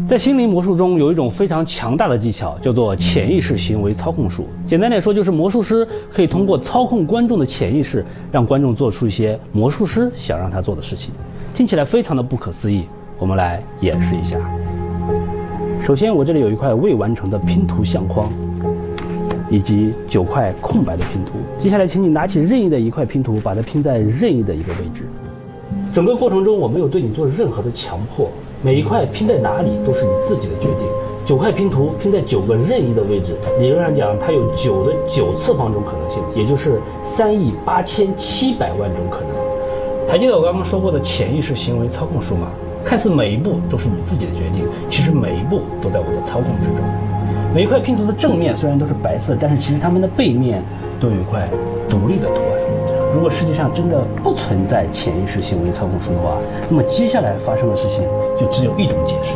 在心灵魔术中有一种非常强大的技巧，叫做潜意识行为操控术。简单点说，就是魔术师可以通过操控观众的潜意识，让观众做出一些魔术师想让他做的事情。听起来非常的不可思议，我们来演示一下。首先，我这里有一块未完成的拼图相框，以及9块空白的拼图。接下来，请你拿起任意的一块拼图，把它拼在任意的一个位置。整个过程中，我没有对你做任何的强迫。每一块拼在哪里都是你自己的决定。9块拼图拼在9个任意的位置，理论上讲，它有9的9次方种可能性，也就是38700万种可能。还记得我刚刚说过的潜意识行为操控术吗？看似每一步都是你自己的决定，其实每一步都在我的操控之中。每一块拼图的正面虽然都是白色，但是其实它们的背面都有一块独立的图案。如果世界上真的不存在潜意识行为操控术的话，那么接下来发生的事情就只有一种解释，